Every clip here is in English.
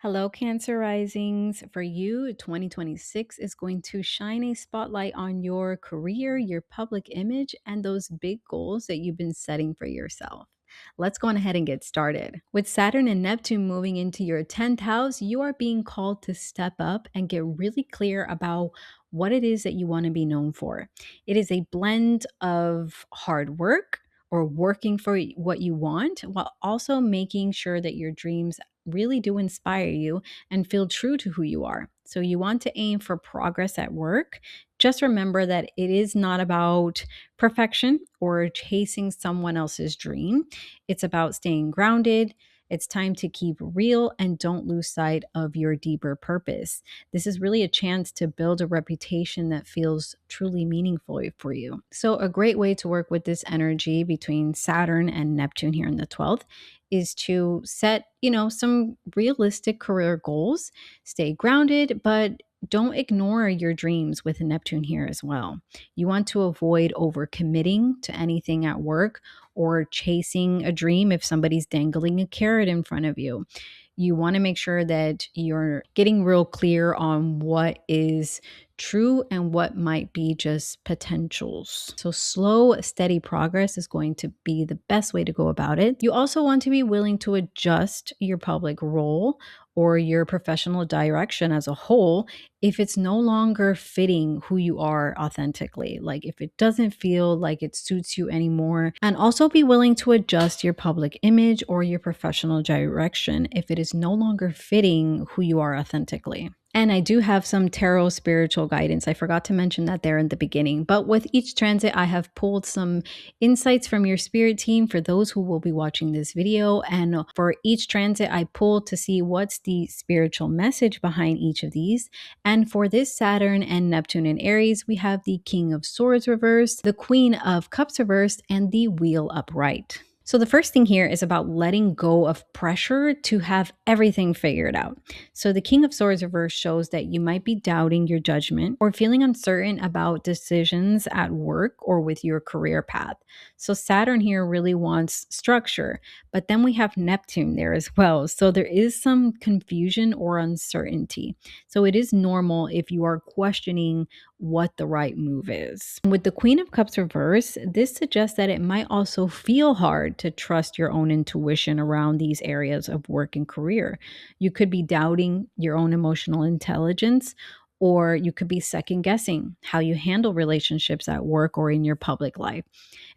Hello, Cancer Risings. For you, 2026 is going to shine a spotlight on your career, your public image, and those big goals that you've been setting for yourself. Let's go on ahead and get started. With Saturn and Neptune moving into your 10th house, you are being called to step up and get really clear about what it is that you want to be known for. It is a blend of hard work or working for what you want while also making sure that your dreams really do inspire you and feel true to who you are. So you want to aim for progress at work. Just remember that it is not about perfection or chasing someone else's dream. It's about staying grounded. It's time to keep real and don't lose sight of your deeper purpose. This is really a chance to build a reputation that feels truly meaningful for you. So, a great way to work with this energy between Saturn and Neptune here in the 12th is to set, some realistic career goals, stay grounded, but don't ignore your dreams with Neptune here as well. You want to avoid overcommitting to anything at work or chasing a dream if somebody's dangling a carrot in front of you. You want to make sure that you're getting real clear on what is true and what might be just potentials. So, slow, steady progress is going to be the best way to go about it. You also want to be willing to adjust your public role or your professional direction as a whole if it's no longer fitting who you are authentically, like if it doesn't feel like it suits you anymore. And also be willing to adjust your public image or your professional direction if it is no longer fitting who you are authentically. And I do have some tarot spiritual guidance. I forgot to mention that there in the beginning. But with each transit, I have pulled some insights from your spirit team for those who will be watching this video. And for each transit, I pulled to see what's the spiritual message behind each of these. And for this Saturn and Neptune in Aries, we have the King of Swords reversed, the Queen of Cups reversed, and the Wheel upright. So the first thing here is about letting go of pressure to have everything figured out. So the King of Swords reverse shows that you might be doubting your judgment or feeling uncertain about decisions at work or with your career path. So Saturn here really wants structure, but then we have Neptune there as well. So there is some confusion or uncertainty. So it is normal if you are questioning what the right move is. With the Queen of Cups reverse, this suggests that it might also feel hard to trust your own intuition around these areas of work and career. You could be doubting your own emotional intelligence, or you could be second guessing how you handle relationships at work or in your public life.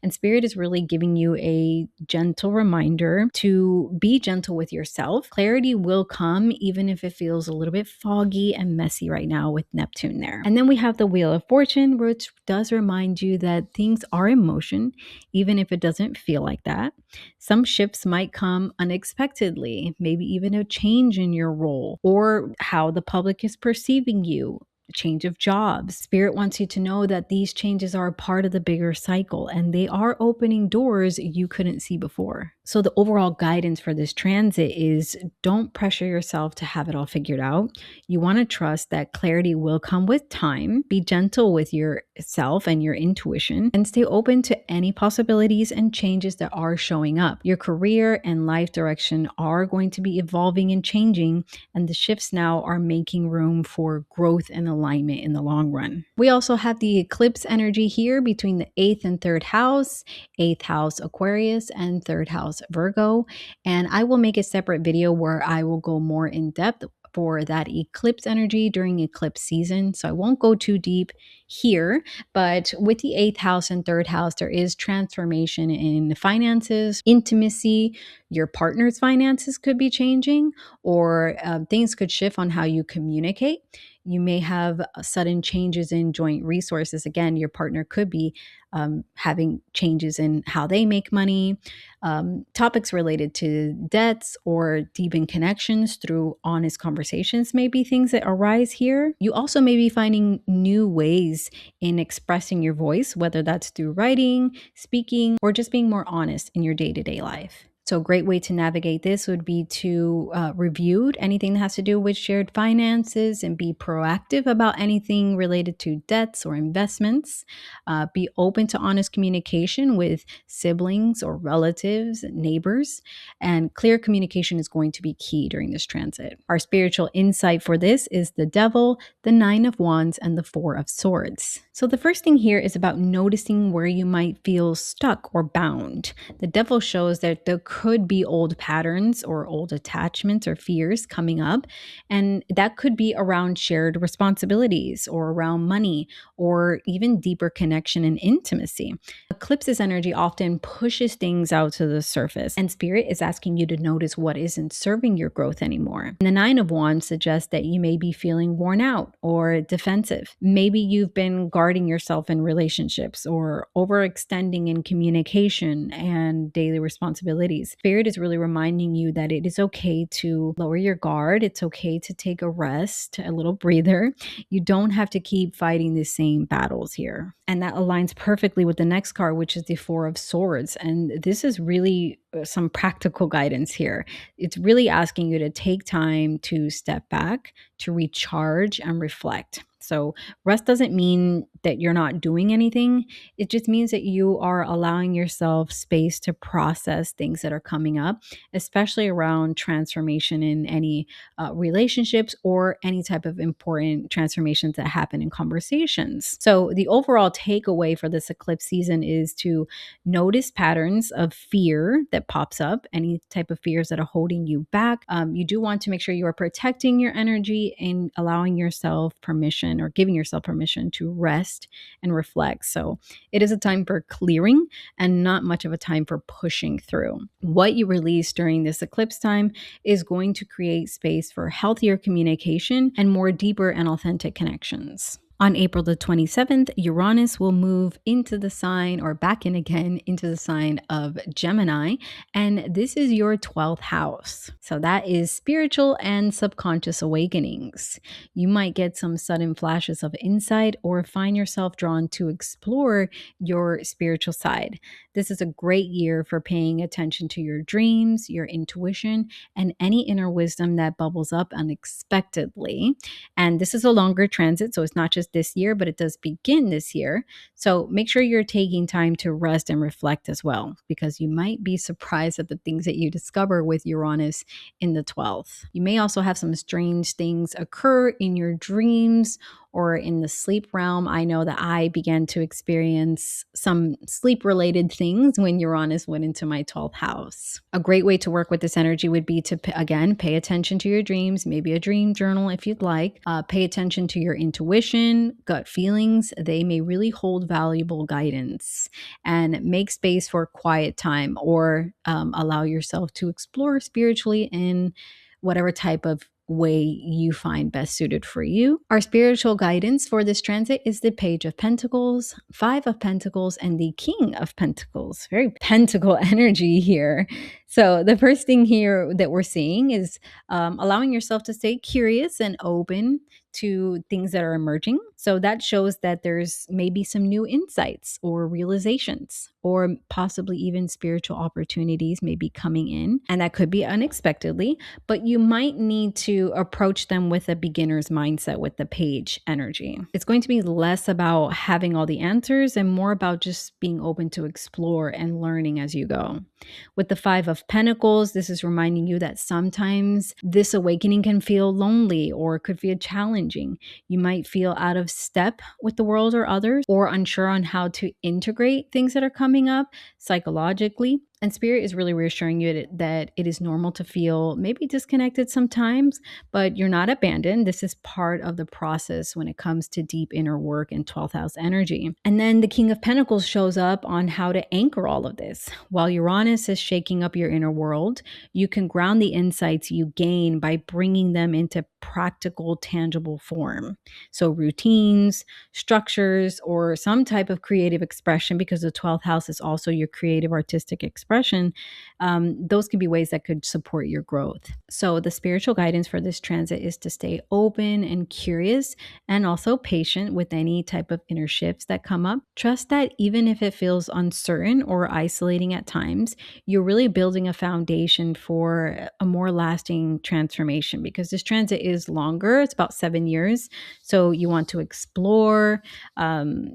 And Spirit is really giving you a gentle reminder to be gentle with yourself. Clarity will come even if it feels a little bit foggy and messy right now with Neptune there. And then we have the Wheel of Fortune, which does remind you that things are in motion, even if it doesn't feel like that. Some shifts might come unexpectedly, maybe even a change in your role or how the public is perceiving you. Change of jobs. Spirit wants you to know that these changes are a part of the bigger cycle and they are opening doors you couldn't see before. So the overall guidance for this transit is don't pressure yourself to have it all figured out. You want to trust that clarity will come with time. Be gentle with yourself and your intuition and stay open to any possibilities and changes that are showing up. Your career and life direction are going to be evolving and changing, and the shifts now are making room for growth and alignment in the long run. We also have the eclipse energy here between the 8th and 3rd house, 8th house Aquarius and 3rd house Virgo. And I will make a separate video where I will go more in depth for that eclipse energy during eclipse season. So I won't go too deep here, but with the 8th house and 3rd house, there is transformation in finances, intimacy. Your partner's finances could be changing, or things could shift on how you communicate. You may have sudden changes in joint resources. Again, your partner could be having changes in how they make money, topics related to debts or deepen connections through honest conversations may be things that arise here. You also may be finding new ways in expressing your voice, whether that's through writing, speaking, or just being more honest in your day-to-day life. So, a great way to navigate this would be to review anything that has to do with shared finances and be proactive about anything related to debts or investments. Be open to honest communication with siblings or relatives, neighbors, and clear communication is going to be key during this transit. Our spiritual insight for this is the Devil, the Nine of Wands, and the Four of Swords. So, the first thing here is about noticing where you might feel stuck or bound. The Devil shows that there could be old patterns or old attachments or fears coming up, and that could be around shared responsibilities or around money or even deeper connection and intimacy. Eclipses energy often pushes things out to the surface, and Spirit is asking you to notice what isn't serving your growth anymore. And the Nine of Wands suggests that you may be feeling worn out or defensive. Maybe you've been guarding yourself in relationships or overextending in communication and daily responsibilities. Spirit is really reminding you that it is okay to lower your guard. It's okay to take a rest, a little breather. You don't have to keep fighting the same battles here. And that aligns perfectly with the next card, which is the Four of Swords. And this is really some practical guidance here. It's really asking you to take time to step back, to recharge and reflect. So, rest doesn't mean that you're not doing anything. It just means that you are allowing yourself space to process things that are coming up, especially around transformation in any relationships or any type of important transformations that happen in conversations. So, the overall takeaway for this eclipse season is to notice patterns of fear that pops up, any type of fears that are holding you back. You do want to make sure you are protecting your energy and allowing yourself permission or giving yourself permission to rest and reflect. So it is a time for clearing and not much of a time for pushing through. What you release during this eclipse time is going to create space for healthier communication and more deeper and authentic connections. On April the 27th, Uranus will move into the sign or back in again into the sign of Gemini. And this is your 12th house. So that is spiritual and subconscious awakenings. You might get some sudden flashes of insight or find yourself drawn to explore your spiritual side. This is a great year for paying attention to your dreams, your intuition, and any inner wisdom that bubbles up unexpectedly. And this is a longer transit, so it's not just this year, but it does begin this year. So make sure you're taking time to rest and reflect as well, because you might be surprised at the things that you discover with Uranus in the 12th. You may also have some strange things occur in your dreams or in the sleep realm. I know that I began to experience some sleep related things when Uranus went into my 12th house. A great way to work with this energy would be to, again, pay attention to your dreams, maybe a dream journal if you'd like. Pay attention to your intuition, gut feelings. They may really hold valuable guidance, and make space for quiet time or allow yourself to explore spiritually in whatever type of way you find best suited for you. Our spiritual guidance for this transit is the Page of Pentacles, Five of Pentacles, and the King of Pentacles. Very pentacle energy here. So the first thing here that we're seeing is allowing yourself to stay curious and open to things that are emerging. So that shows that there's maybe some new insights or realizations or possibly even spiritual opportunities may be coming in. And that could be unexpectedly, but you might need to approach them with a beginner's mindset with the Page energy. It's going to be less about having all the answers and more about just being open to explore and learning as you go. With the Five of Pentacles, this is reminding you that sometimes this awakening can feel lonely or could feel challenging. You might feel out of step with the world or others, or unsure on how to integrate things that are coming up psychologically. And Spirit is really reassuring you that it is normal to feel maybe disconnected sometimes, but you're not abandoned. This is part of the process when it comes to deep inner work and 12th house energy. And then the King of Pentacles shows up on how to anchor all of this. While Uranus is shaking up your inner world, you can ground the insights you gain by bringing them into practical, tangible form. So routines, structures, or some type of creative expression, because the 12th house is also your creative artistic expression. expression, those could be ways that could support your growth. So the spiritual guidance for this transit is to stay open and curious and also patient with any type of inner shifts that come up. Trust that even if it feels uncertain or isolating at times, you're really building a foundation for a more lasting transformation, because this transit is longer. It's about 7 years. So you want to explore,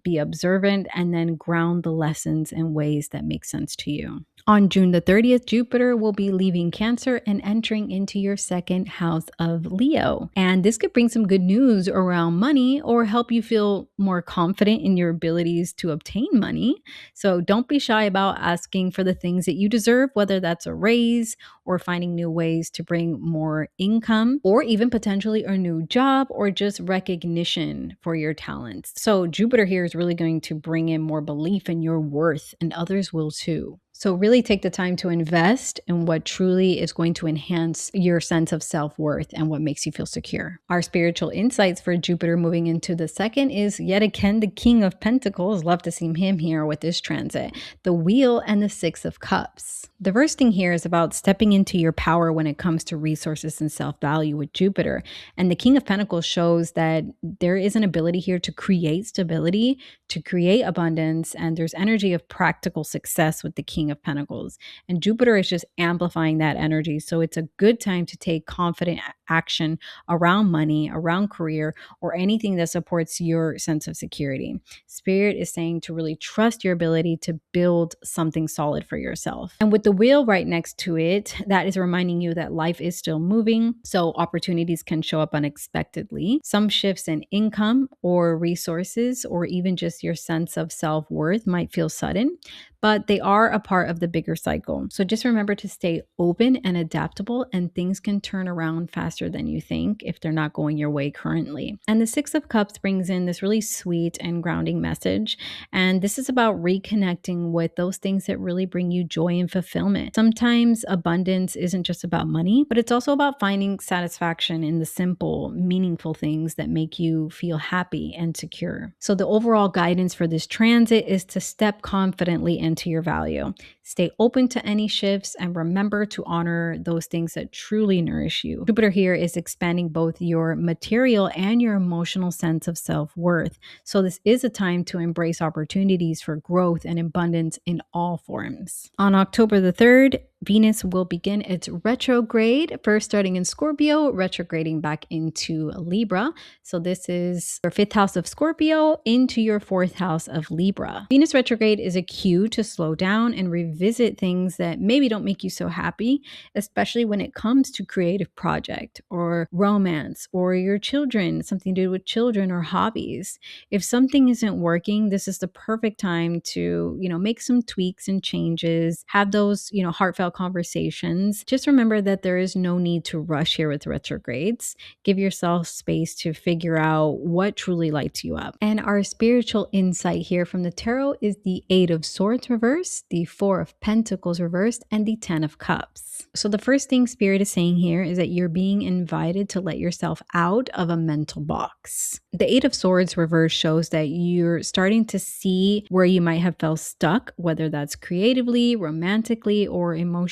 be observant, and then ground the lessons in ways that make sense to you. On June the 30th, Jupiter will be leaving Cancer and entering into your second house of Leo. And this could bring some good news around money or help you feel more confident in your abilities to obtain money. So don't be shy about asking for the things that you deserve, whether that's a raise or finding new ways to bring more income, or even potentially a new job or just recognition for your talents. So Jupiter here is really going to bring in more belief in your worth, and others will too. So really take the time to invest in what truly is going to enhance your sense of self-worth and what makes you feel secure. Our spiritual insights for Jupiter moving into the second is yet again the King of Pentacles. Love to see him here with this transit. The Wheel and the Six of Cups. The first thing here is about stepping into your power when it comes to resources and self-value with Jupiter. And the King of Pentacles shows that there is an ability here to create stability, to create abundance, and there's energy of practical success with the King of Pentacles. And Jupiter is just amplifying that energy. So it's a good time to take confident action around money, around career, or anything that supports your sense of security. Spirit is saying to really trust your ability to build something solid for yourself. And with the Wheel right next to it, that is reminding you that life is still moving. So opportunities can show up unexpectedly. Some shifts in income or resources, or even just your sense of self-worth might feel sudden, but they are a part of the bigger cycle. So just remember to stay open and adaptable, and things can turn around faster than you think if they're not going your way currently. And the Six of Cups brings in this really sweet and grounding message. And this is about reconnecting with those things that really bring you joy and fulfillment. Sometimes abundance isn't just about money, but it's also about finding satisfaction in the simple, meaningful things that make you feel happy and secure. So the overall guidance for this transit is to step confidently into your value. Stay open to any shifts and remember to honor those things that truly nourish you. Jupiter here is expanding both your material and your emotional sense of self-worth. So this is a time to embrace opportunities for growth and abundance in all forms. On October the 3rd, Venus will begin its retrograde, first starting in Scorpio, retrograding back into Libra. So this is your 5th house of Scorpio into your 4th house of Libra. Venus retrograde is a cue to slow down and revisit things that maybe don't make you so happy, especially when it comes to creative project or romance or your children, something to do with children or hobbies. If something isn't working, this is the perfect time to, make some tweaks and changes, have those, heartfelt conversations. Just remember that there is no need to rush here with retrogrades. Give yourself space to figure out what truly lights you up. And our spiritual insight here from the tarot is the 8 of Swords reversed, the 4 of Pentacles reversed, and the 10 of Cups. So the first thing Spirit is saying here is that you're being invited to let yourself out of a mental box. The 8 of Swords reversed shows that you're starting to see where you might have felt stuck, whether that's creatively, romantically, or emotionally,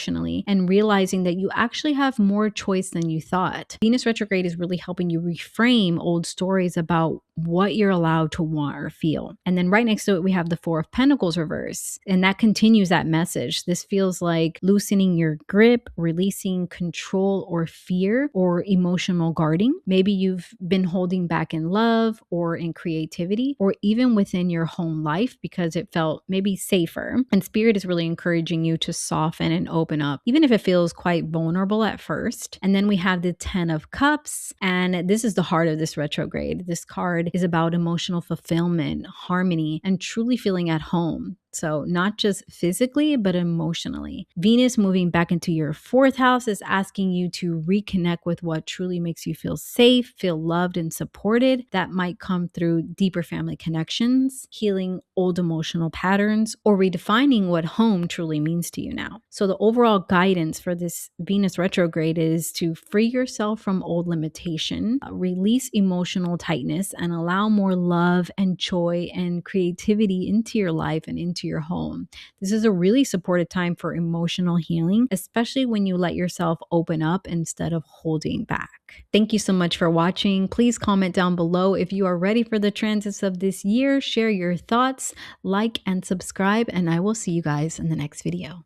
and realizing that you actually have more choice than you thought. Venus retrograde is really helping you reframe old stories about what you're allowed to want or feel. And then right next to it, we have the 4 of Pentacles reverse, and that continues that message. This feels like loosening your grip, releasing control or fear or emotional guarding. Maybe you've been holding back in love or in creativity or even within your home life because it felt maybe safer. And Spirit is really encouraging you to soften and open up, even if it feels quite vulnerable at first. And then we have the 10 of Cups, and this is the heart of this retrograde. This card is about emotional fulfillment, harmony, and truly feeling at home. So not just physically, but emotionally. Venus moving back into your 4th house is asking you to reconnect with what truly makes you feel safe, feel loved and supported. That might come through deeper family connections, healing old emotional patterns, or redefining what home truly means to you now. So the overall guidance for this Venus retrograde is to free yourself from old limitation, release emotional tightness, and allow more love and joy and creativity into your life and into into your home. This is a really supportive time for emotional healing, especially when you let yourself open up instead of holding back. Thank you so much for watching. Please comment down below if you are ready for the transits of this year. Share your thoughts, like and subscribe, and I will see you guys in the next video.